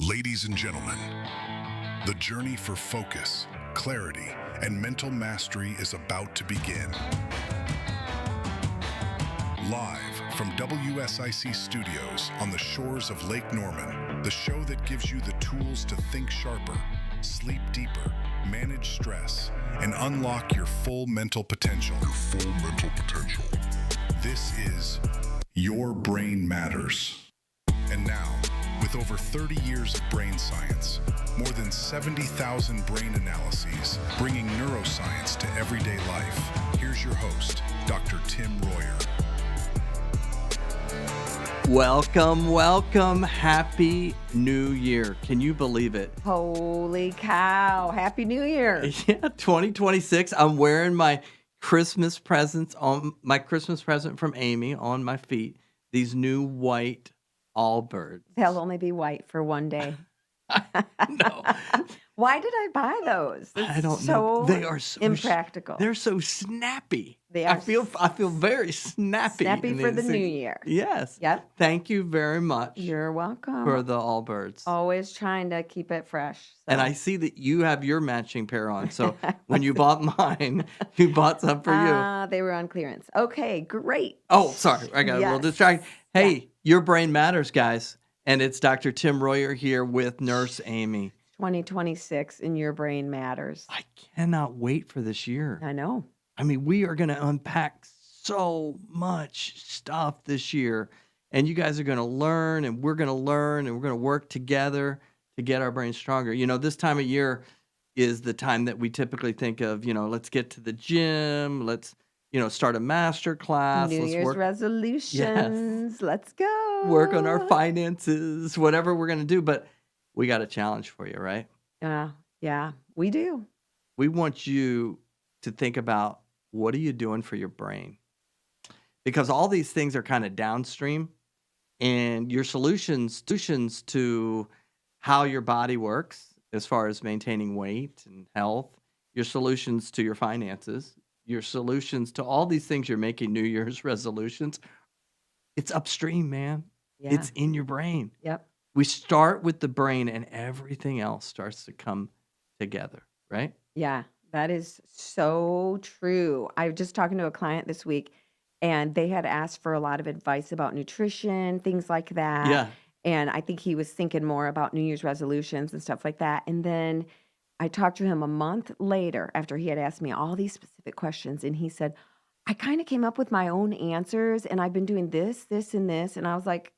Ladies and gentlemen, the journey for focus, clarity, and mental mastery is about to begin. Live from WSIC Studios on the shores of Lake Norman, the show that gives you the tools to think sharper, sleep deeper, manage stress, and unlock your full mental potential. This is Your Brain Matters. And now, with over 30 years of brain science, more than 70,000 brain analyses, bringing neuroscience to everyday life, here's your host, Dr. Tim Royer. Welcome. Happy New Year. Can you believe it? Holy cow. Happy New Year. Yeah, 2026. I'm wearing my Christmas present from Amy on my feet. These new white Allbirds. They'll only be white for one day. No. Why did I buy those? I don't know. They are so impractical. They're so snappy. They are. I feel very snappy. Snappy for the new year. Yes. Yep. Thank you very much. You're welcome. For the Allbirds. Always trying to keep it fresh. So. And I see that you have your matching pair on. So when you bought mine, you bought some for you. They were on clearance. Okay, great. Oh, sorry. I got a little distracted. Hey, Your Brain Matters, guys. And it's Dr. Tim Royer here with Nurse Amy. 2026 and Your Brain Matters. I cannot wait for this year. I know. I mean, we are going to unpack so much stuff this year. And you guys are going to learn, and we're going to learn, and we're going to work together to get our brains stronger. You know, this time of year is the time that we typically think of, let's get to the gym, let's, start a master class. New Year's resolutions. Yes. Let's go. Work on our finances, whatever we're going to do. But we got a challenge for you, right? Yeah, we do. We want you to think about, what are you doing for your brain? Because all these things are kind of downstream, and your solutions to how your body works as far as maintaining weight and health, your solutions to your finances, your solutions to all these things you're making New Year's resolutions, it's upstream, man. Yeah. It's in your brain. Yep. We start with the brain, and everything else starts to come together, right? Yeah, that is so true. I was just talking to a client this week, and they had asked for a lot of advice about nutrition, things like that. Yeah. And I think he was thinking more about New Year's resolutions and stuff like that. And then I talked to him a month later after he had asked me all these specific questions. And he said, I kind of came up with my own answers, and I've been doing this, and this. And I was like,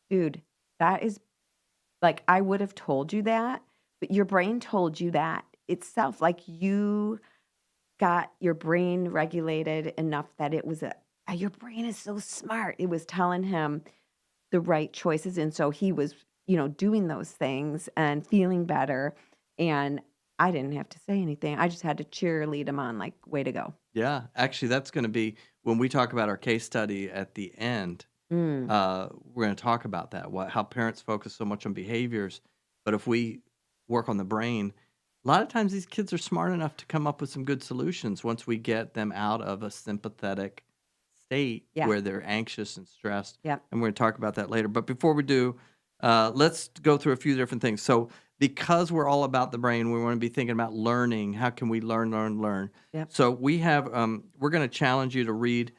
dude, that is like, I would have told you that, but your brain told you that itself. Like, you got your brain regulated enough that it was your brain is so smart. It was telling him the right choices. And so he was, doing those things and feeling better. And I didn't have to say anything. I just had to cheerlead him on, like, way to go. Yeah. Actually, that's going to be when we talk about our case study at the end. We're going to talk about that, how parents focus so much on behaviors. But if we work on the brain, a lot of times these kids are smart enough to come up with some good solutions once we get them out of a sympathetic state where they're anxious and stressed. Yeah. And we're going to talk about that later. But before we do, let's go through a few different things. So because we're all about the brain, we want to be thinking about learning. How can we learn? Yep. So we have, we're going to challenge you to read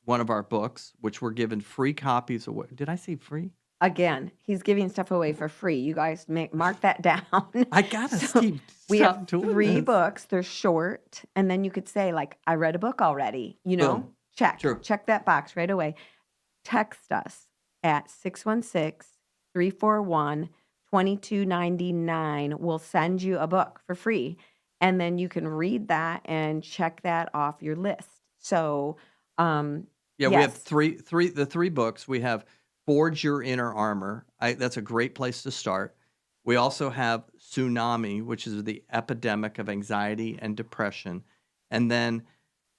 one of our books, which we're giving free copies away. Did I say free? Again, he's giving stuff away for free. You guys mark that down. I got to keep We have doing 3 this. books. They're short. And then you could say, like, I read a book already. Boom. Check. Sure. Check that box right away. Text us at 616-341-2299. We'll send you a book for free. And then you can read that and check that off your list. So, we have the 3 books. We have Forge Your Inner Armor. That's a great place to start. We also have Tsunami, which is the epidemic of anxiety and depression. And then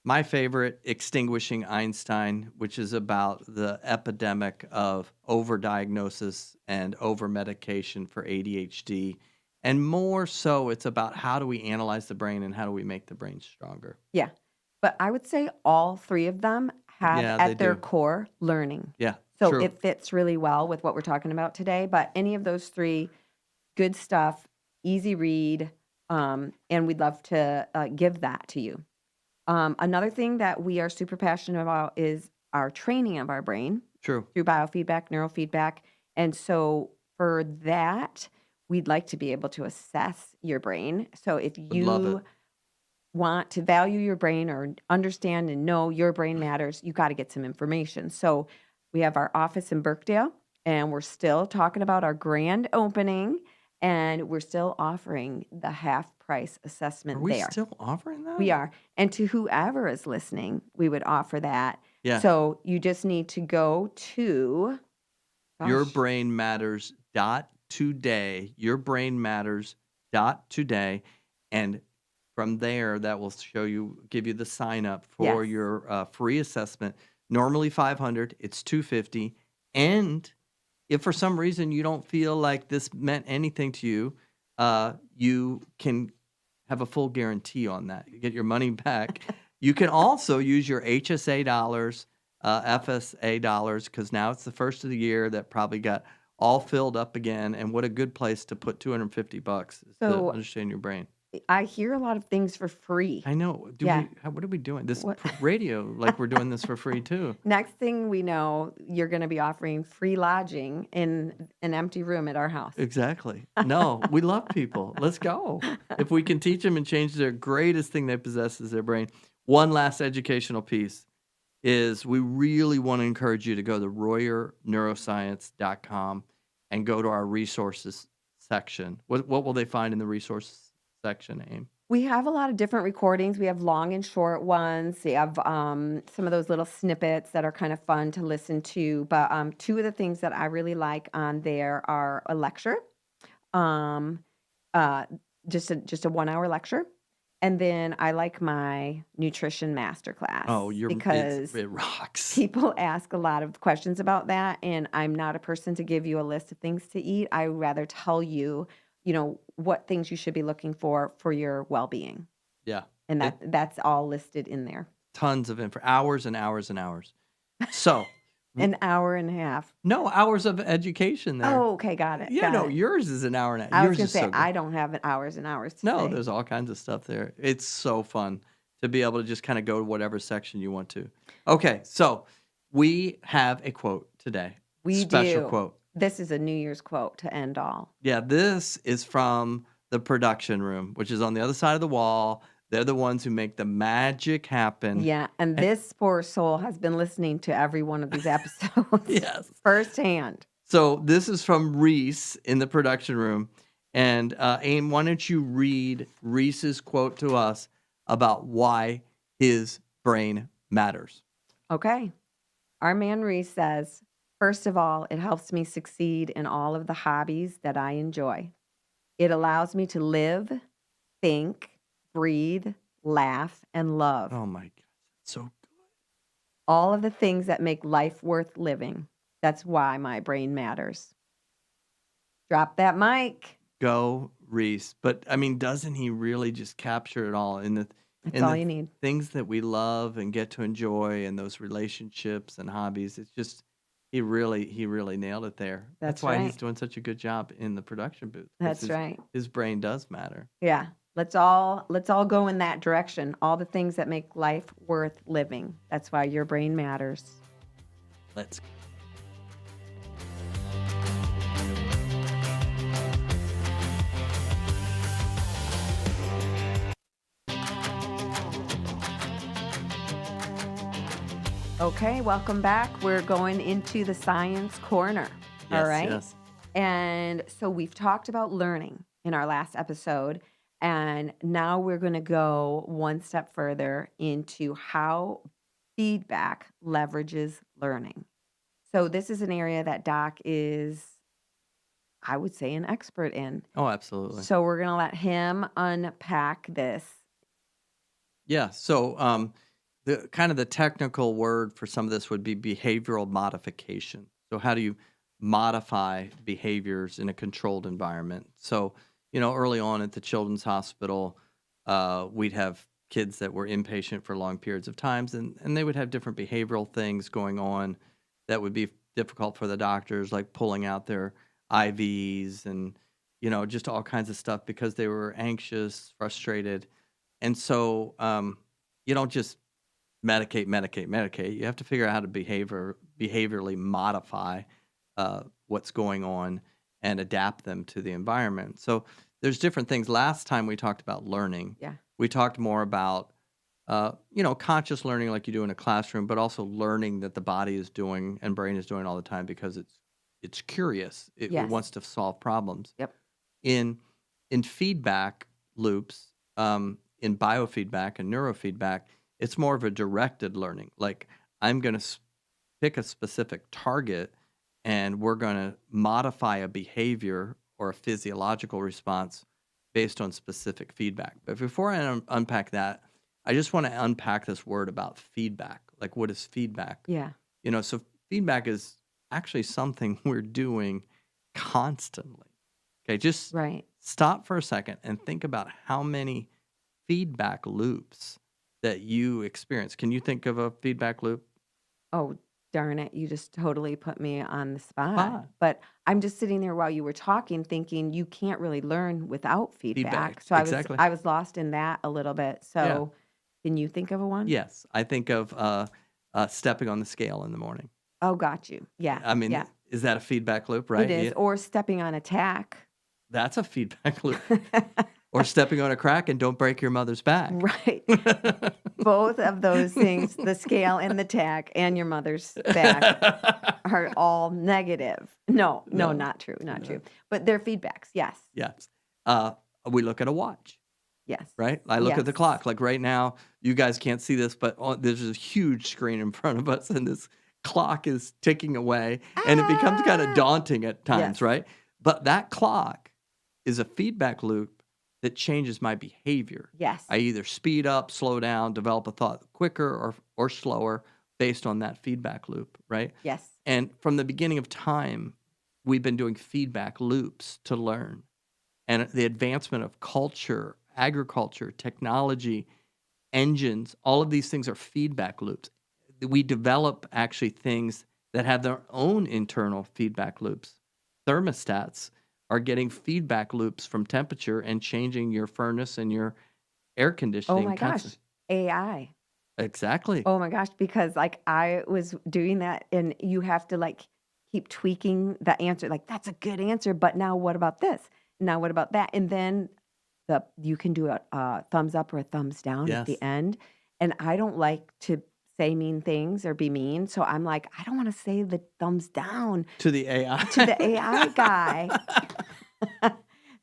my favorite, Extinguishing Einstein, which is about the epidemic of overdiagnosis and overmedication for ADHD. And more so, it's about how do we analyze the brain and how do we make the brain stronger. Yeah. But I would say all 3 of them have Yeah, they at their do. core learning. Yeah, So True. it fits really well with what we're talking about today. But any of those three, good stuff, easy read, and we'd love to give that to you. Another thing that we are super passionate about is our training of our brain True. through biofeedback, neurofeedback. And so for that, we'd like to be able to assess your brain. So if Would love you it. want to value your brain or understand and know your brain matters, you got to get some information. So we have our office in Birkdale, and we're still talking about our grand opening, and we're still offering the half price Are assessment we there. still offering We that? are. And to whoever is listening, we would offer that. Yeah. So you just need to go to, gosh, Yourbrainmatters.today. Yourbrainmatters.today. And from there, that will give you the sign up for yes. your free assessment. Normally $500, it's $250. And if for some reason you don't feel like this meant anything to you, you can have a full guarantee on that. You get your money back. You can also use your HSA dollars, FSA dollars, because now it's the first of the year that probably got all filled up again. And what a good place to put $250 is to So understand your brain. I hear a lot of things for free. I know. Yeah. What are we doing? This What? radio, like we're doing this for free too. Next thing we know, you're going to be offering free lodging in an empty room at our house. Exactly. No, we love people. Let's go. If we can teach them and change their greatest thing they possess is their brain. One last educational piece is we really want to encourage you to go to RoyerNeuroscience.com and go to our resources section. What will they find in the resources section, Aim? We have a lot of different recordings. We have long and short ones. We have some of those little snippets that are kind of fun to listen to. But two of the things that I really like on there are a lecture, just a 1 hour lecture. And then I like my nutrition masterclass. Oh, because it rocks. people ask a lot of questions about that, and I'm not a person to give you a list of things to eat. I would rather tell you, what things you should be looking for your well-being. Yeah. And that's all listed in there. Tons of info, hours and hours and hours. So An hour and a half. no hours of education there. Oh, okay, got it. Yeah, got no, it. yours is an hour and a half. I was Yours going is to say, so good. I don't have hours and hours to No, say. there's all kinds of stuff there. It's so fun to be able to just kind of go to whatever section you want to. Okay, so we have a quote today. We Special do. quote. This is a New Year's quote to end all. Yeah, this is from the production room, which is on the other side of the wall. They're the ones who make the magic happen. Yeah, and this poor soul has been listening to every one of these episodes Yes. firsthand. So this is from Reese in the production room. And Aim, why don't you read Reese's quote to us about why his brain matters? Okay. Our man Reese says, first of all, it helps me succeed in all of the hobbies that I enjoy. It allows me to live, think, breathe, laugh, and love. Oh my God, so good. All of the things that make life worth living. That's why my brain matters. Drop that mic. Go Reese. But I mean, doesn't he really just capture it all in That's in all the you need. things that we love and get to enjoy and those relationships and hobbies? It's just he really nailed it there. That's why he's right. doing such a good job in the production booth. 'Cause That's right. His brain does matter. Yeah. Let's all go in that direction. All the things that make life worth living. That's why your brain matters. Let's go. Okay, welcome back. We're going into the science corner. Yes, all right. yes. And so we've talked about learning in our last episode. And now we're going to go one step further into how feedback leverages learning. So this is an area that Doc is, I would say, an expert in. Oh, absolutely. So we're going to let him unpack this. Yeah. So the kind of the technical word for some of this would be behavioral modification. So how do you modify behaviors in a controlled environment? So, early on at the Children's Hospital, we'd have kids that were inpatient for long periods of times, and they would have different behavioral things going on that would be difficult for the doctors, like pulling out their IVs and, just all kinds of stuff because they were anxious, frustrated. And so you don't just medicate. You have to figure out how to behaviorally modify what's going on and adapt them to the environment. So there's different things. Last time we talked about learning. Yeah. We talked more about conscious learning like you do in a classroom, but also learning that the body is doing and brain is doing all the time because it's curious. It Yes. wants to solve problems. Yep. In feedback loops, in biofeedback and neurofeedback, it's more of a directed learning. Like I'm going to pick a specific target and we're going to modify a behavior or a physiological response based on specific feedback. But before I unpack that, I just want to unpack this word about feedback. Like, what is feedback? Yeah. So feedback is actually something we're doing constantly. Okay, just Right. stop for a second and think about how many feedback loops that you experience. Can you think of a feedback loop? Oh, darn it. You just totally put me on the spot. Ah, But I'm just sitting there while you were talking thinking you can't really learn without feedback. feedback, So exactly. I was lost in that a little bit. Yeah. So can you think of a one? Yes, I think of stepping on the scale in the morning. Oh, got you. Yeah. I mean, Yeah. is that a feedback loop, right? It is. Yeah, Or stepping on a tack. that's a feedback loop. Or stepping on a crack and don't break your mother's back. Right. Both of those things, the scale and the tack and your mother's back, are all negative. No, No, not true. Not no. true. But they're feedbacks. Yes. Yes. We look at a watch, Yes. right? I look at the Yes. clock. Like right now, you guys can't see this, but there's a huge screen in front of us, and this clock is ticking away, and it becomes kind of Ah! daunting at times, Yes. right? But that clock is a feedback loop that changes my behavior. Yes. I either speed up, slow down, develop a thought quicker or slower based on that feedback loop, right? Yes. And from the beginning of time, we've been doing feedback loops to learn. And the advancement of culture, agriculture, technology, engines, all of these things are feedback loops. We develop actually things that have their own internal feedback loops. Thermostats are getting feedback loops from temperature and changing your furnace and your air Oh conditioning. my gosh. AI. Exactly. Oh my gosh. Because like I was doing that and you have to like keep tweaking the answer. Like that's a good answer, but now what about this? Now what about that? And then you can do a thumbs up or a thumbs down at the Yes. end. And I don't like to say mean things or be mean. So I'm like, I don't want to say the thumbs down To the AI. to the AI guy.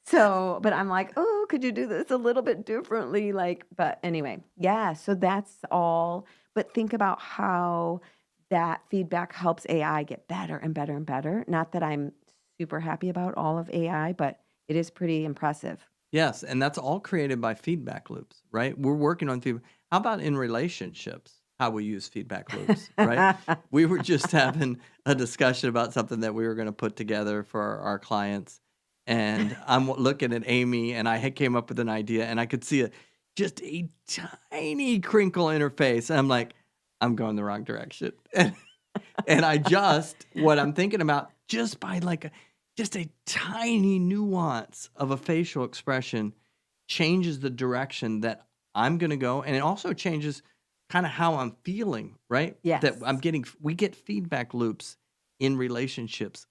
So, but I'm like, oh, could you do this a little bit differently? Like, but anyway, yeah, so that's all. But think about how that feedback helps AI get better and better and better. Not that I'm super happy about all of AI, but it is pretty impressive. Yes, and that's all created by feedback loops, right? We're working on feedback. How about in relationships? How we use feedback loops, right? We were just having a discussion about something that we were going to put together for our clients, and I'm looking at Amy, and I came up with an idea, and I could see just a tiny crinkle in her face, and I'm like, I'm going the wrong direction, and what I'm thinking about just by just a tiny nuance of a facial expression changes the direction that I'm going to go. And it also changes kind of how I'm feeling, right? That Yes. we get feedback loops in relationships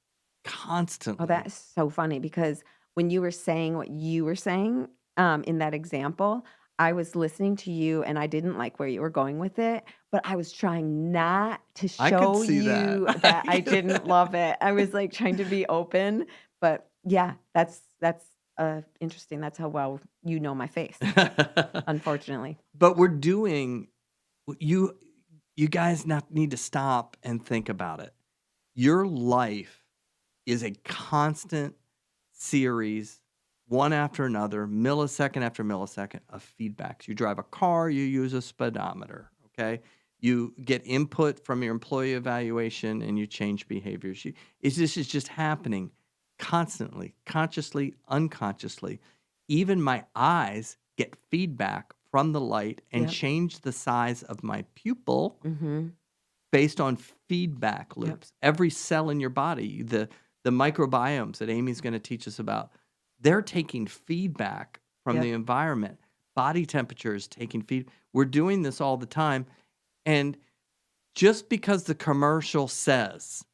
Oh, constantly. that's so funny because when you were saying what you were saying in that example, I was listening to you and I didn't like where you were going with it, but I was trying not to I could show see you that. that I didn't love it. I was like trying to be open, but yeah, that's interesting. That's how well you know my face, unfortunately. But we're doing you guys need to stop and think about it. Your life is a constant series, one after another, millisecond after millisecond of feedbacks. You drive a car, you use a speedometer, okay? You get input from your employee evaluation and you change behaviors. This is just happening constantly, consciously, unconsciously. Even my eyes get feedback from the light and Yep. change the size of my pupil Mm-hmm. based on feedback Yep. loops. Every cell in your body, the microbiomes that Amy's going to teach us about, they're taking feedback from Yep. the environment. Body temperature is taking feedback. We're doing this all the time. And just because the commercial says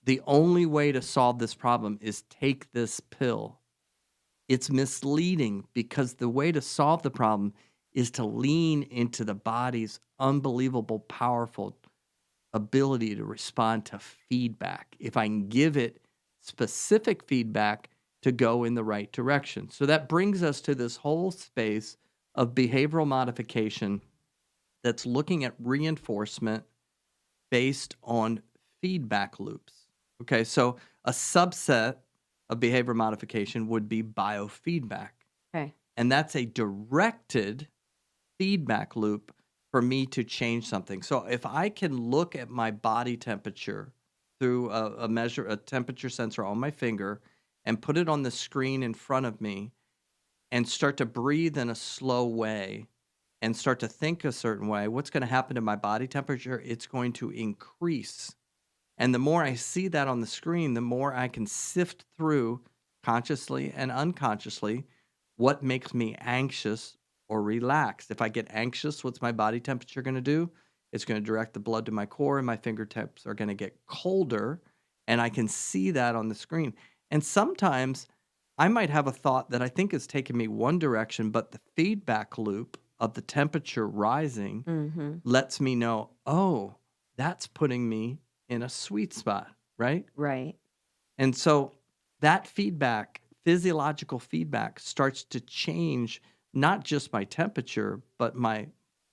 the only way to solve this problem is take this pill, it's misleading, because the way to solve the problem is to lean into the body's unbelievable, powerful ability to respond to feedback. If I can give it specific feedback to go in the right direction. So that brings us to this whole space of behavioral modification that's looking at reinforcement based on feedback loops. Okay, so a subset of behavior modification would be biofeedback. Okay. And that's a directed feedback loop for me to change something. So if I can look at my body temperature through a temperature sensor on my finger, and put it on the screen in front of me, and start to breathe in a slow way and start to think a certain way, what's going to happen to my body temperature? It's going to increase. And the more I see that on the screen, the more I can sift through, consciously and unconsciously, what makes me anxious or relaxed. If I get anxious, what's my body temperature going to do? It's going to direct the blood to my core, and my fingertips are going to get colder, and I can see that on the screen. And sometimes I might have a thought that I think is taking me one direction, but the feedback loop of the temperature rising Mm-hmm. lets me know, oh, that's putting me in a sweet spot, right? Right. And so that feedback, physiological feedback, starts to change not just my temperature, but my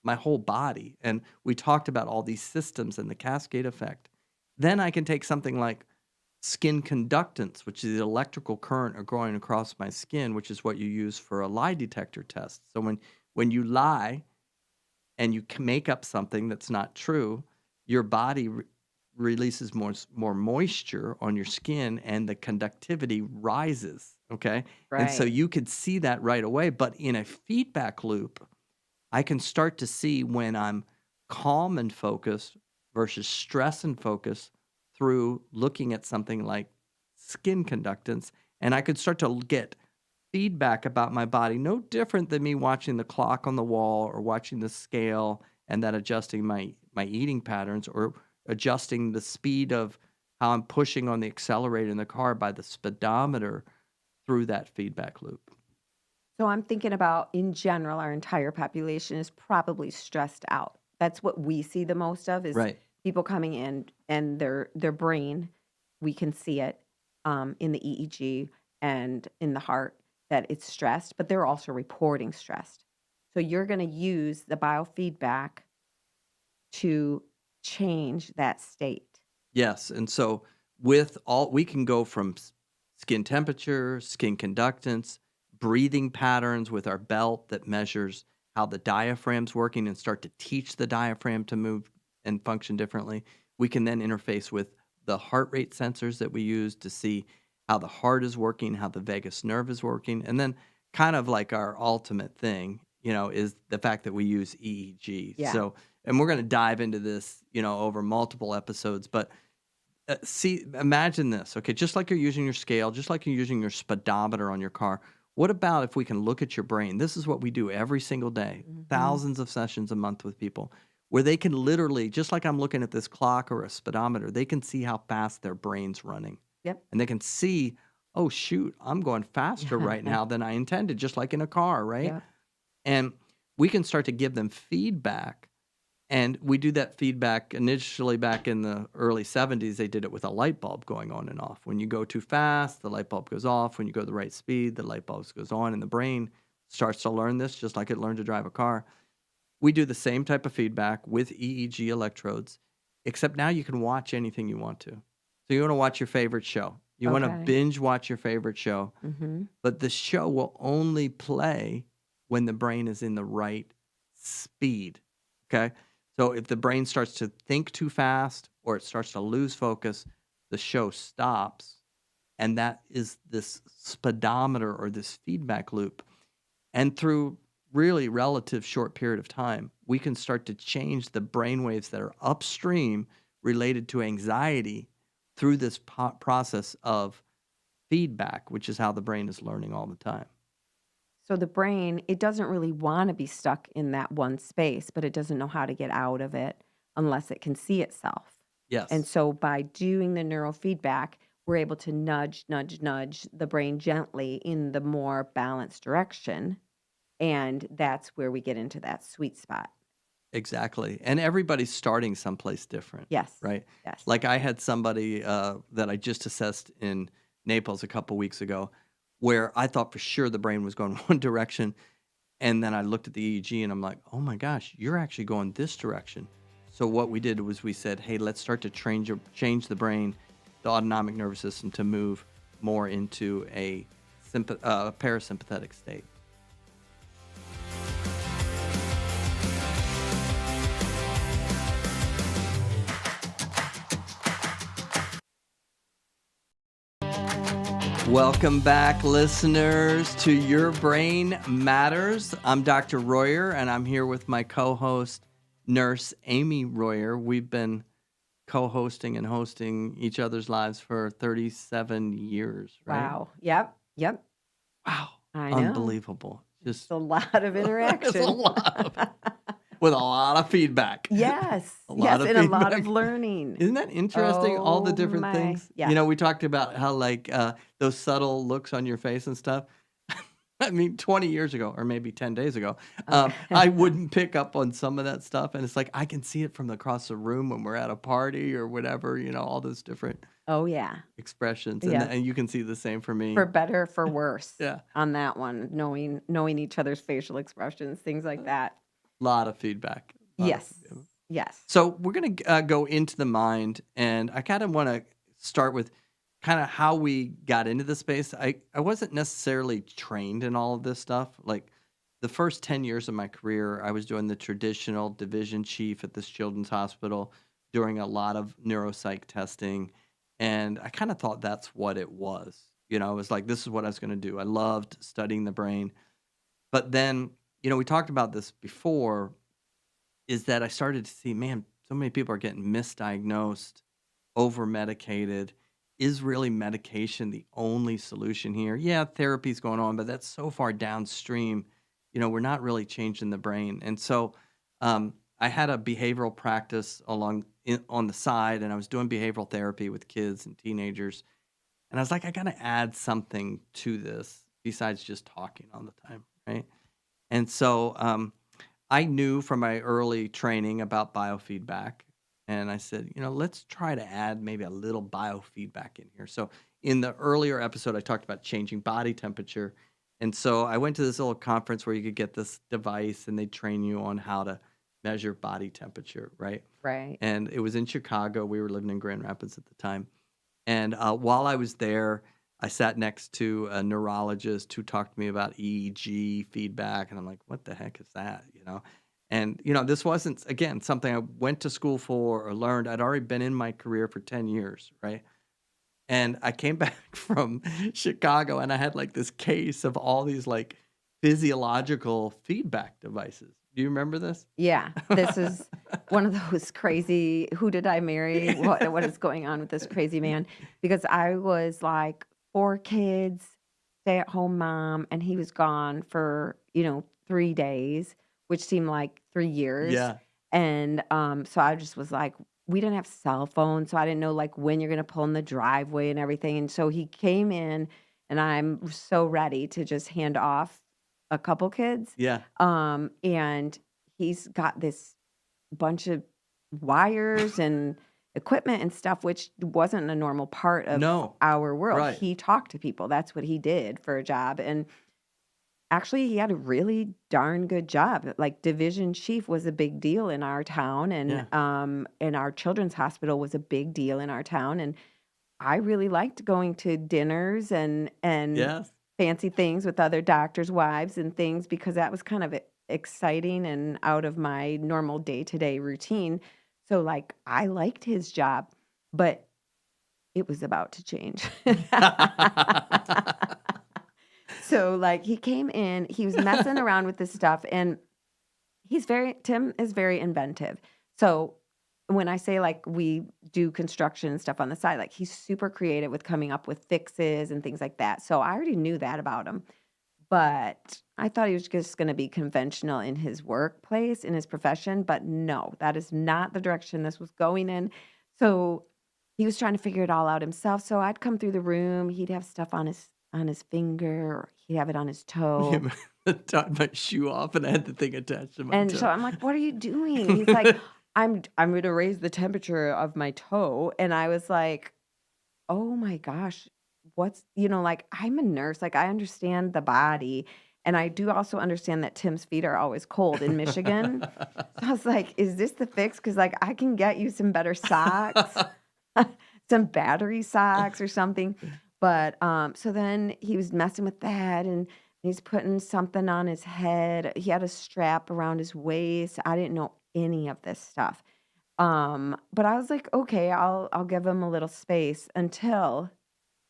whole body. And we talked about all these systems and the cascade effect. Then I can take something like skin conductance, which is the electrical current going across my skin, which is what you use for a lie detector test. So when you lie and you make up something that's not true, your body releases more moisture on your skin, and the conductivity rises, okay? And so Right. you could see that right away. But in a feedback loop, I can start to see when I'm calm and focused versus stress and focus through looking at something like skin conductance. And I could start to get feedback about my body, no different than me watching the clock on the wall or watching the scale, and that adjusting my eating patterns, or adjusting the speed of how I'm pushing on the accelerator in the car by the speedometer through that feedback loop. So I'm thinking about, in general, our entire population is probably stressed out. That's what we see the most of, is Right. people coming in and their brain, we can see it in the EEG and in the heart that it's stressed, but they're also reporting stressed. So you're going to use the biofeedback to change that state. Yes. And so with all, we can go from skin temperature, skin conductance, breathing patterns with our belt that measures how the diaphragm's working and start to teach the diaphragm to move and function differently. We can then interface with the heart rate sensors that we use to see how the heart is working, how the vagus nerve is working. And then kind of like our ultimate thing, is the fact that we use EEG. Yeah. So, and we're going to dive into this, over multiple episodes, but see, imagine this, okay? Just like you're using your scale, just like you're using your speedometer on your car, what about if we can look at your brain? This is what we do every single day, thousands of sessions a month with people, where they can literally, just like I'm looking at this clock or a speedometer, they can see how fast their brain's running. Yep. And they can see, oh, shoot, I'm going faster right now than I intended, just like in a car, right? Yep. And we can start to give them feedback. And we do that feedback initially back in the early 70s. They did it with a light bulb going on and off. When you go too fast, the light bulb goes off. When you go the right speed, the light bulb goes on. And the brain starts to learn this just like it learned to drive a car. We do the same type of feedback with EEG electrodes, except now you can watch anything you want to. So you want to watch your favorite show. You want to Okay. binge watch your favorite show. Mm-hmm. But the show will only play when the brain is in the right speed, okay? So if the brain starts to think too fast or it starts to lose focus, the show stops. And that is this speedometer or this feedback loop. And through really relative short period of time, we can start to change the brain waves that are upstream, related to anxiety through this process of feedback, which is how the brain is learning all the time. So the brain, it doesn't really want to be stuck in that one space, but it doesn't know how to get out of it unless it can see itself. And Yes, so by doing the neurofeedback, we're able to nudge the brain gently in the more balanced direction. And that's where we get into that sweet spot. exactly. And everybody's starting someplace different, Yes. right? Yes. Like I had somebody that I just assessed in Naples a couple weeks ago where I thought for sure the brain was going one direction. And then I looked at the EEG and I'm like, oh my gosh, you're actually going this direction. So what we did was we said, hey, let's start to change the brain, the autonomic nervous system, to move more into a parasympathetic state. Welcome back, listeners, to Your Brain Matters. I'm Dr. Royer, and I'm here with my co-host, Nurse Amy Royer. We've been co-hosting and hosting each other's lives for 37 years, right? Wow. Yep. Wow. I know. Unbelievable. It's Just a lot of interaction. it's a lot of, with a lot of feedback. Yes. A lot of and a lot of feedback. learning. Isn't that interesting? All the Oh different my. things. Yes. You know, we talked about how like those subtle looks on your face and stuff. I mean, 20 years ago, or maybe 10 days ago, I wouldn't pick up on some of that stuff. And it's like, I can see it from across the room when we're at a party or whatever, you know, all those different Oh, yeah. expressions. Yeah. And you can see the same for me. For better, for worse. Yeah. On that one, knowing each other's facial expressions, things like that. A lot of feedback. Yes. Yes. So we're going to go into the mind. And I kind of want to start with kind of how we got into the space. I wasn't necessarily trained in all of this stuff. Like the first 10 years of my career, I was doing the traditional division chief at this children's hospital, doing a lot of neuropsych testing. And I kind of thought that's what it was. You know, it was like, this is what I was going to do. I loved studying the brain. But then, you know, we talked about this before, is that I started to see, man, so many people are getting misdiagnosed, over-medicated. Is really medication the only solution here? Yeah, therapy's going on, but that's so far downstream. You know, we're not really changing the brain. And so I had a behavioral practice on the side, and I was doing behavioral therapy with kids and teenagers. And I was like, I got to add something to this besides just talking all the time, right? And so I knew from my early training about biofeedback. And I said, you know, let's try to add maybe a little biofeedback in here. So in the earlier episode, I talked about changing body temperature. And so I went to this little conference where you could get this device and they train you on how to measure body temperature, right? Right. And it was in Chicago. We were living in Grand Rapids at the time. And while I was there, I sat next to a neurologist who talked to me about EEG feedback. And I'm like, what the heck is that, you know? And, you know, this wasn't, again, something I went to school for or learned. I'd already been in my career for 10 years, right? And I came back from Chicago and I had like this case of all these like physiological feedback devices. Do you remember this? Yeah. This is one of those crazy, who did I marry? What is going on with this crazy man? Because I was like 4 kids, stay-at-home mom, and he was gone for, 3 days, which seemed like 3 years. Yeah. And so I just was like, we didn't have cell phones, so I didn't know like when you're gonna pull in the driveway and everything. And so he came in, and I'm so ready to just hand off a couple kids. Yeah. And he's got this bunch of wires and equipment and stuff, which wasn't a normal part of No. our world. Right. He talked to people. That's what he did for a job. And actually, he had a really darn good job. Like division chief was a big deal in our town, and Yeah. and our children's hospital was a big deal in our town. And I really liked going to dinners and Yes. fancy things with other doctors' wives and things, because that was kind of exciting and out of my normal day-to-day routine. So like I liked his job, but it was about to change. So like he came in, he was messing around with this stuff, and Tim is very inventive. So when I say like we do construction and stuff on the side, like he's super creative with coming up with fixes and things like that. So I already knew that about him. But I thought he was just going to be conventional in his workplace, in his profession. But no, that is not the direction this was going in. So he was trying to figure it all out himself. So I'd come through the room. He'd have stuff on his finger, or he'd have it on his toe. I took my shoe off and I had the thing attached to my And toe. so I'm like, "What are you doing?" He's like, I'm going to raise the temperature of my toe." And I was like, "Oh my gosh, like I'm a nurse, like I understand the body, and I do also understand that Tim's feet are always cold in Michigan." So I was like, "Is this the fix? Because like I can get you some better socks, some battery socks or something." But so then he was messing with that, and he's putting something on his head. He had a strap around his waist. I didn't know any of this stuff. But I was like, okay, I'll give him a little space until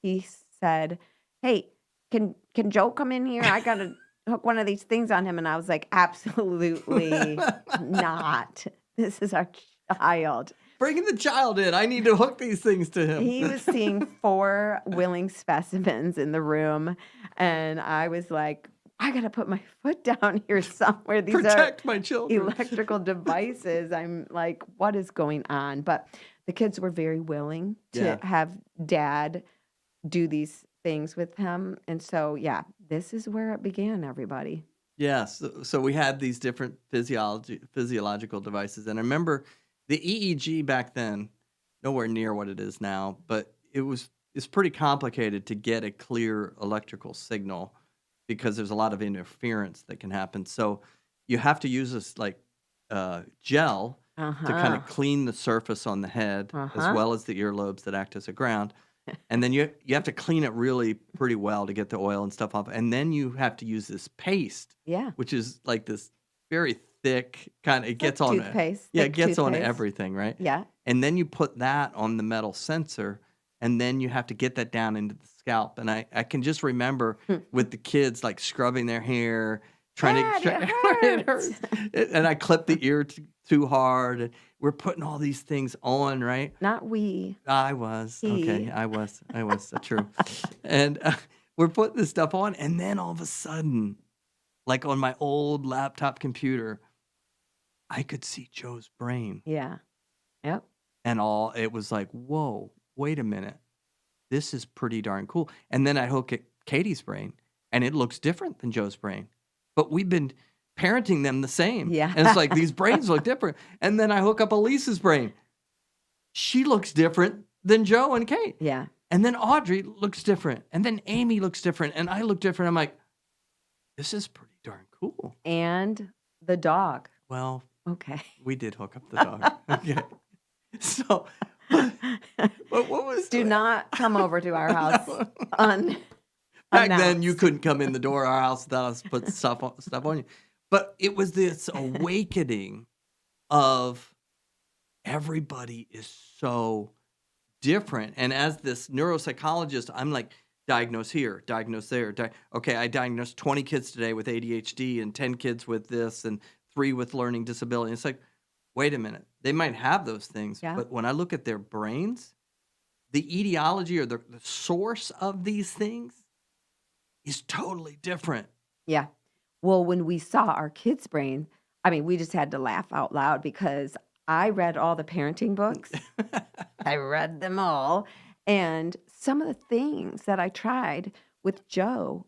he said, "Hey, can Joe come in here? I gotta hook one of these things on him." And I was like, "Absolutely not. This is our child." Bring the child in. I need to hook these things to him. He was seeing 4 willing specimens in the room, and I was like, "I gotta put my foot down here somewhere. These Protect are my children. electrical devices." I'm like, "What is going on?" But the kids were very willing to have dad do these things with him. And so, yeah, this is where it began, everybody. Yes. So we had these different physiological devices. And I remember the EEG back then, nowhere near what it is now, but it's pretty complicated to get a clear electrical signal because there's a lot of interference that can happen. So you have to use this like gel to kind of clean the surface on the head as well as the earlobes that act as a ground. And then you have to clean it really pretty well to get the oil and stuff off. And then you have to use this paste, which is like this very thick kind of, it gets on toothpaste. it gets on everything, right? Yeah. And then you put that on the metal sensor, and then you have to get that down into the scalp. And I can just remember with the kids like scrubbing their hair, trying to it hurts. And I clipped the ear too hard. We're putting all these things on, right? Not we. I was. Okay, I was. That's true. And we're putting this stuff on, and then all of a sudden, like on my old laptop computer, I could see Joe's brain. Yeah. Yep. And it was like, whoa, wait a minute. This is pretty darn cool. And then I hook at Katie's brain, and it looks different than Joe's brain. But we've been parenting them the same. Yeah. And it's like, these brains look different. And then I hook up Elisa's brain. She looks different than Joe and Kate. Yeah. And then Audrey looks different. And then Amy looks different. And I look different. I'm like, this is pretty darn cool. And the dog. Well, okay. We did hook up the dog. Okay. So, what was... Do not come over to our house Back then, you couldn't come in the door of our house without us put stuff on you. But it was this awakening of everybody is so different. And as this neuropsychologist, I'm like, diagnose here, diagnose there. Okay, I diagnosed 20 kids today with ADHD and 10 kids with this and 3 with learning disability. It's like, wait a minute. They might have those things, but when I look at their brains, the etiology or the source of these things is totally different. Yeah. Well, when we saw our kids' brain, I mean, we just had to laugh out loud because I read all the parenting books. I read them all. And some of the things that I tried with Joe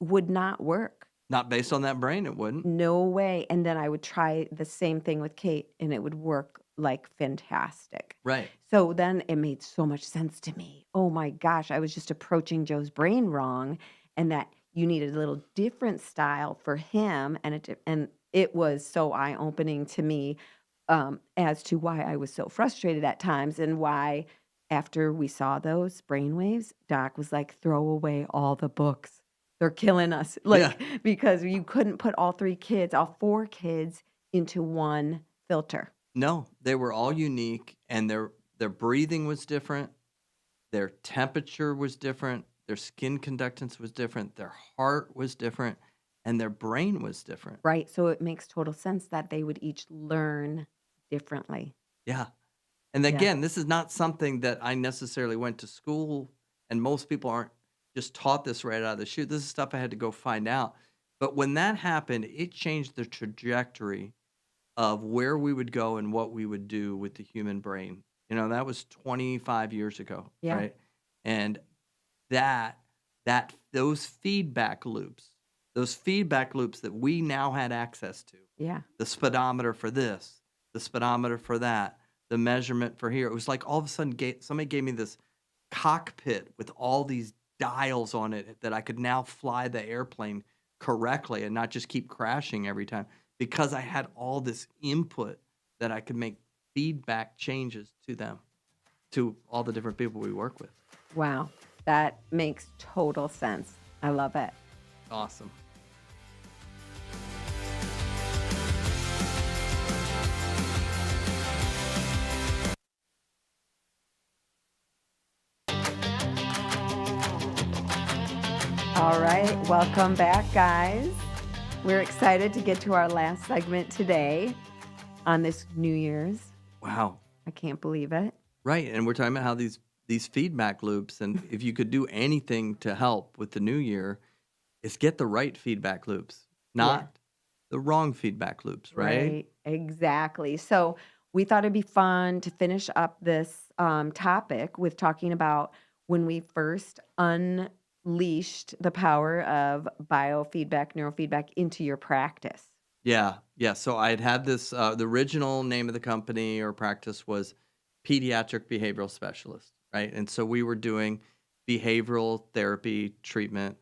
would not work. Not based on that brain, it wouldn't. No way. And then I would try the same thing with Kate, and it would work like fantastic. Right. So then it made so much sense to me. Oh my gosh, I was just approaching Joe's brain wrong, and that you needed a little different style for him. And it was so eye-opening to me as to why I was so frustrated at times, and why after we saw those brainwaves, Doc was like, throw away all the books. They're killing us. Because you couldn't put all 4 kids into one filter. No, they were all unique, and their breathing was different. Their temperature was different. Their skin conductance was different. Their heart was different, and their brain was different. Right. So it makes total sense that they would each learn differently. Yeah. And Yeah. again, this is not something that I necessarily went to school, and most people aren't just taught this right out of the chute. This is stuff I had to go find out. But when that happened, it changed the trajectory of where we would go and what we would do with the human brain. That was 25 years ago, Yeah. right? And that those feedback loops that we now had access to, Yeah. the speedometer for this, the speedometer for that, the measurement for here. It was like all of a sudden somebody gave me this cockpit with all these dials on it that I could now fly the airplane correctly and not just keep crashing every time, because I had all this input that I could make feedback changes to them, to all the different people we work with. Wow. That makes total sense. I love it. Awesome. All right. Welcome back, guys. We're excited to get to our last segment today on this New Year's. Wow. I can't believe it. Right. And we're talking about how these feedback loops, and if you could do anything to help with the new year, is get the right feedback loops, not the wrong feedback loops, right? Exactly. So we thought it'd be fun to finish up this topic with talking about when we first unleashed the power of biofeedback, neurofeedback into your practice. Yeah. So I had this, the original name of the company or practice was Pediatric Behavioral Specialist, right? And so we were doing behavioral therapy treatment,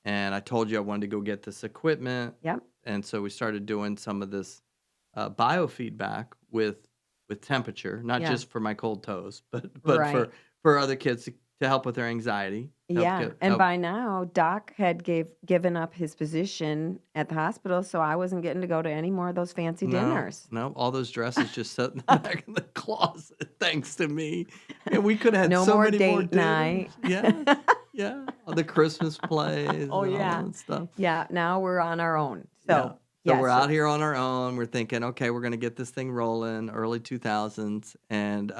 and I told you I wanted to go get this equipment. Yep. And so we started doing some of this biofeedback with temperature, not Yeah. just for my cold toes, but Right. for other kids to help with their anxiety. And by now, Doc had given up his position at the hospital, so I wasn't getting to go to any more of those fancy dinners. No, all those dresses just sat in the back of the closet, thanks to me. And we could have had No so more many more date night. dinners. Yeah. All the Christmas plays Oh, and yeah. all that stuff. Yeah, now we're on our own. Yeah. So, So we're out here on our own. We're thinking, okay, we're going to get this thing rolling, early 2000s. And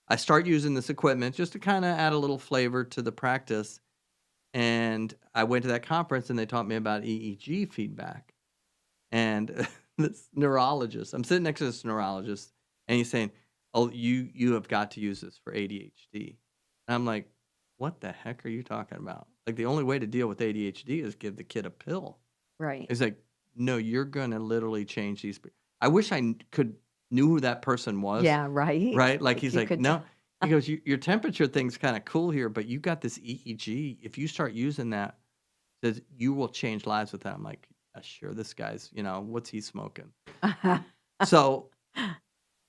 I start using this equipment just to kind of add a little flavor to the practice. And I went to that conference and they taught me about EEG feedback. And this neurologist, I'm sitting next to this neurologist, and he's saying, oh, you have got to use this for ADHD. And I'm like, what the heck are you talking about? Like, the only way to deal with ADHD is give the kid a pill. right. He's like, no, you're going to literally change these. I wish I knew who that person was. Yeah, right. Right? Like, If he's you like, could no. He goes, your temperature thing's kind of cool here, but you got this EEG. If you start using that, says you will change lives with that. I'm like, yeah, sure, this guy's, what's he smoking? So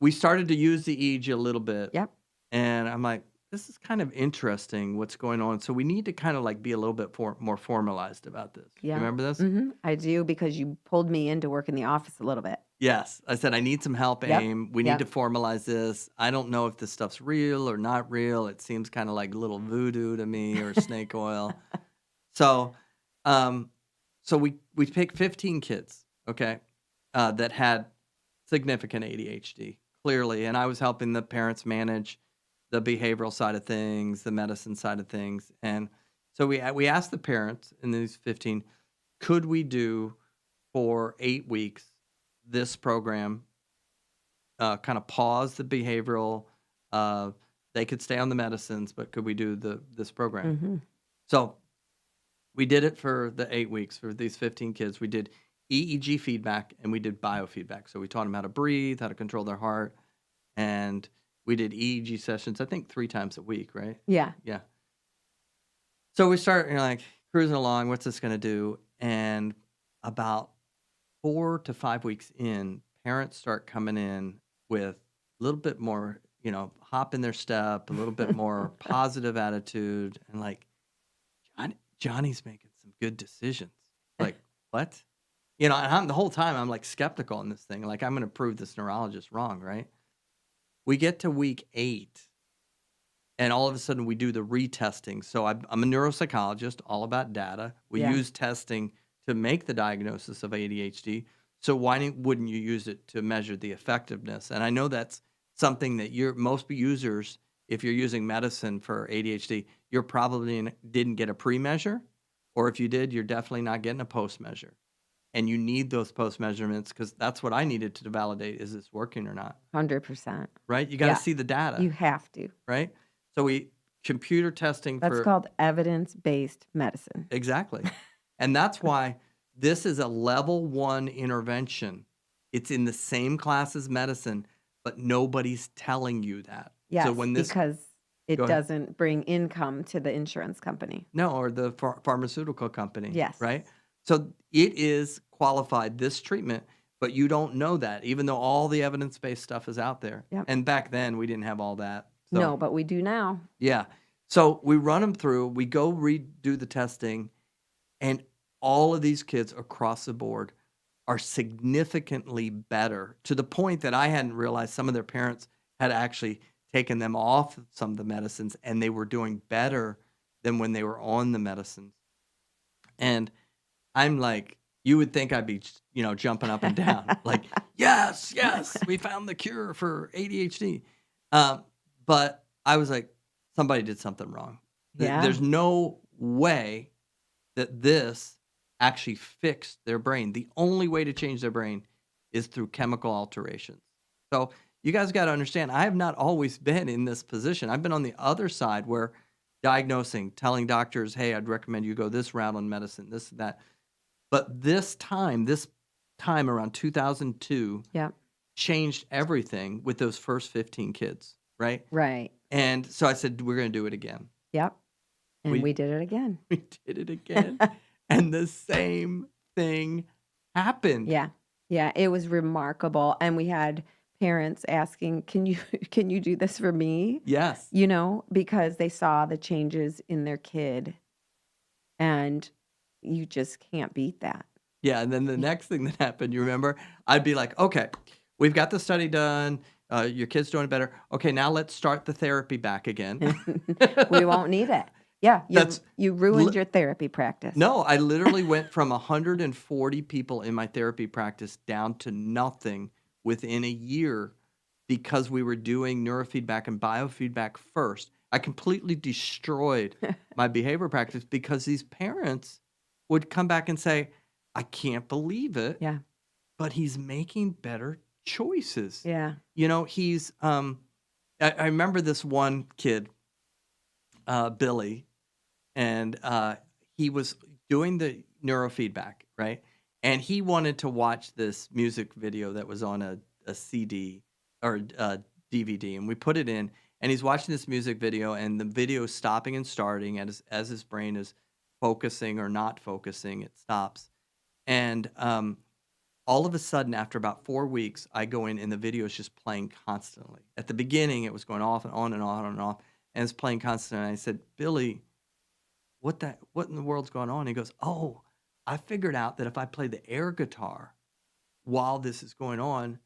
we started to use the EEG a little bit. Yep. And I'm like, this is kind of interesting what's going on. So we need to kind of like be a little bit more formalized about this. You Yeah. remember this? I do, because you pulled me into work in the office a little bit. Yes. I said, I need some help, Yep. AIM. We Yep. need to formalize this. I don't know if this stuff's real or not real. It seems kind of like little voodoo to me, or snake oil. So we picked 15 kids, okay, that had significant ADHD, clearly. And I was helping the parents manage the behavioral side of things, the medicine side of things. And so we asked the parents in these 15, could we do for 8 weeks this program, kind of pause the behavioral, they could stay on the medicines, but could we do this program? So we did it for the 8 weeks for these 15 kids. We did EEG feedback and we did biofeedback. So we taught them how to breathe, how to control their heart, and we did EEG sessions, I think 3 times a week, right? Yeah. Yeah. So we start, like, cruising along. What's this going to do? And about 4 to 5 weeks in, parents start coming in with a little bit more, hop in their step, a little bit more positive attitude, and like, Johnny's making some good decisions. Like, what? And the whole time I'm like skeptical on this thing. Like, I'm going to prove this neurologist wrong, right? We get to week 8, and all of a sudden we do the retesting. So I'm a neuropsychologist, all about data. We Yeah. use testing to make the diagnosis of ADHD. So why wouldn't you use it to measure the effectiveness? And I know that's something that most users, if you're using medicine for ADHD, you're probably didn't get a pre-measure, or if you did, you're definitely not getting a post-measure. And you need those post-measurements because that's what I needed to validate, is this working or not, 100%. right? You got to see the data, You have to. right? So we computer testing That's for called evidence-based medicine. exactly. And that's why this is a level 1 intervention. It's in the same class as medicine, but nobody's telling you that. Yes, So when this because it Go ahead. doesn't bring income to the insurance company. No, or the pharmaceutical company. Yes. Right? So it is qualified, this treatment, but you don't know that, even though all the evidence-based stuff is out there. Yep. And back then, we didn't have all that. So, No, but we do now. yeah. So we run them through, we go redo the testing, and all of these kids across the board are significantly better, to the point that I hadn't realized some of their parents had actually taken them off some of the medicines, and they were doing better than when they were on the medicines. And I'm like, you would think I'd be, jumping up and down, like, yes, we found the cure for ADHD. But I was like, somebody did something wrong. Yeah. There's no way that this actually fixed their brain. The only way to change their brain is through chemical alterations. So you guys got to understand, I have not always been in this position. I've been on the other side where diagnosing, telling doctors, hey, I'd recommend you go this route on medicine, this and that. But this time around 2002, Yep. changed everything with those first 15 kids, right? Right. And so I said, we're going to do it again. Yep. And We- we did it again. We did it again. And the same thing happened. Yeah. Yeah. It was remarkable. And we had parents asking, can you do this for me? Yes. Because they saw the changes in their kid. And you just can't beat that. Yeah. And then the next thing that happened, you remember, I'd be like, okay, we've got the study done. Your kid's doing better. Okay, now let's start the therapy back again. We won't need it. Yeah. You ruined li- your therapy practice. No, I literally went from 140 people in my therapy practice down to nothing within a year because we were doing neurofeedback and biofeedback first. I completely destroyed my behavior practice because these parents would come back and say, I can't believe it, Yeah. but he's making better choices. Yeah. He's I remember this one kid, Billy, and he was doing the neurofeedback, right? And he wanted to watch this music video that was on a CD or a DVD, and we put it in, and he's watching this music video, and the video is stopping and starting as his brain is focusing or not focusing, it stops. And all of a sudden, after about 4 weeks, I go in and the video is just playing constantly. At the beginning, it was going off and on and on and off, and it's playing constantly. And I said, Billy, what in the world's going on? He goes, oh, I figured out that if I play the air guitar while this is going on,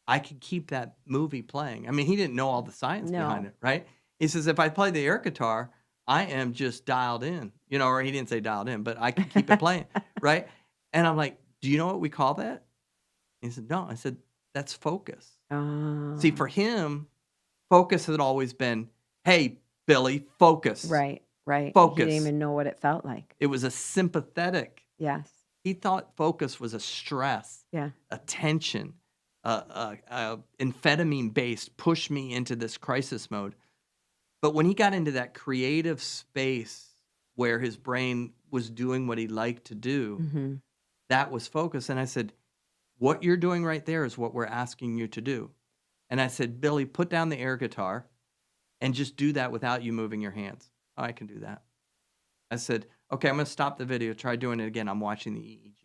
I could keep that movie playing. I mean, he didn't know all the science behind No. it, right? He says, if I play the air guitar, I am just dialed in, or he didn't say dialed in, but I can keep it playing, right? And I'm like, do you know what we call that? He said, no. I said, that's focus. See, for him, focus had always been, hey, Billy, focus. Right. Focus. He didn't even know what it felt like. It was a sympathetic. Yes. He thought focus was a stress, Yeah. a tension, amphetamine-based, push me into this crisis mode. But when he got into that creative space where his brain was doing what he liked to do, Mm-hmm. that was focus. And I said, what you're doing right there is what we're asking you to do. And I said, Billy, put down the air guitar and just do that without you moving your hands. Oh, I can do that. I said, okay, I'm going to stop the video. Try doing it again. I'm watching the EEG.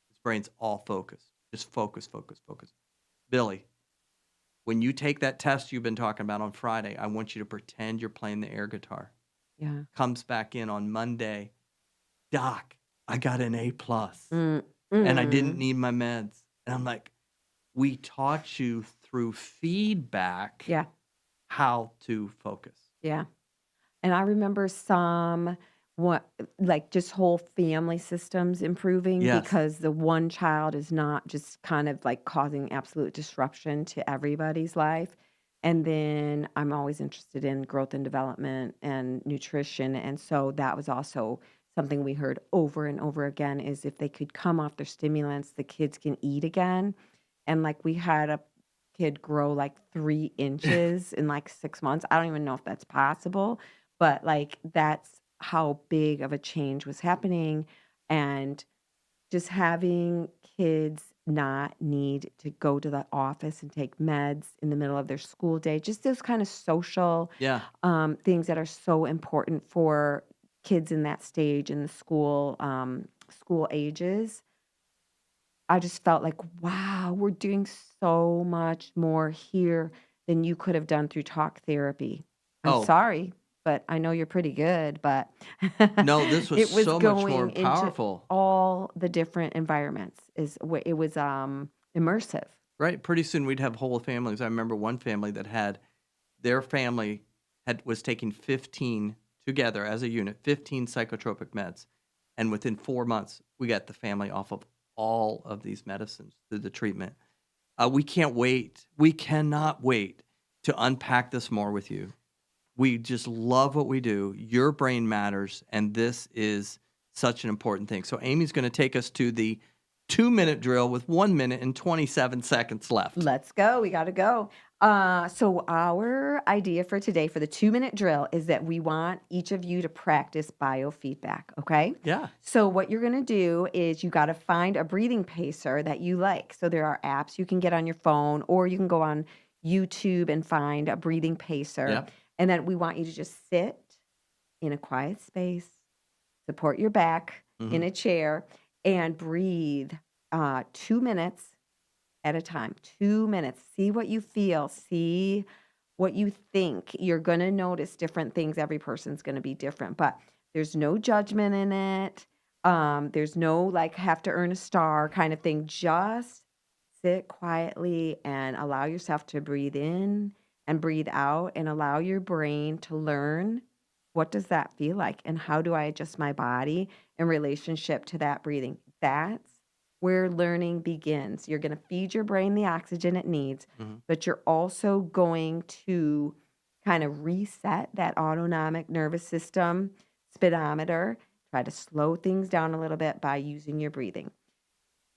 His brain's all focused. Just focus, focus, focus. Billy, when you take that test you've been talking about on Friday, I want you to pretend you're playing the air guitar. Yeah. Comes back in on Monday. Doc, I got an A+. Mm. And I Mm. didn't need my meds. And I'm like, we taught you through feedback Yeah. how to focus. Yeah. And I remember just whole family systems improving Yes. because the one child is not just kind of like causing absolute disruption to everybody's life. And then I'm always interested in growth and development and nutrition. And so that was also something we heard over and over again is if they could come off their stimulants, the kids can eat again. And like we had a kid grow like 3 inches in like 6 months. I don't even know if that's possible, but like that's how big of a change was happening. And just having kids not need to go to the office and take meds in the middle of their school day, just those kind of social Yeah. things that are so important for kids in that stage in the school ages. I just felt like, wow, we're doing so much more here than you could have done through talk therapy. I'm Oh, sorry, but I know you're pretty good, but no, this was it was so much more going into powerful. all the different environments. It was immersive. Right. Pretty soon we'd have whole families. I remember one family that had their family was taking 15 together as a unit, 15 psychotropic meds. And within 4 months, we got the family off of all of these medicines through the treatment. We can't wait. We cannot wait to unpack this more with you. We just love what we do. Your brain matters, and this is such an important thing. So Amy's going to take us to the 2-minute drill with 1 minute and 27 seconds left. Let's go. We got to go. So our idea for today for the 2-minute drill is that we want each of you to practice biofeedback, okay? Yeah. So what you're going to do is you got to find a breathing pacer that you like. So there are apps you can get on your phone, or you can go on YouTube and find a breathing pacer. Yep. And then we want you to just sit in a quiet space, support your back in a chair, and breathe 2 minutes at a time. 2 minutes. See what you feel. See what you think. You're going to notice different things. Every person's going to be different, but there's no judgment in it. There's no like have to earn a star kind of thing. Just sit quietly and allow yourself to breathe in and breathe out and allow your brain to learn what does that feel like and how do I adjust my body in relationship to that breathing. That's where learning begins. You're going to feed your brain the oxygen it needs, but you're also going to kind of reset that autonomic nervous system speedometer, try to slow things down a little bit by using your breathing.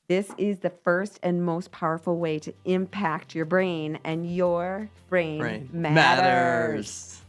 This is the first and most powerful way to impact your brain, and your brain matters.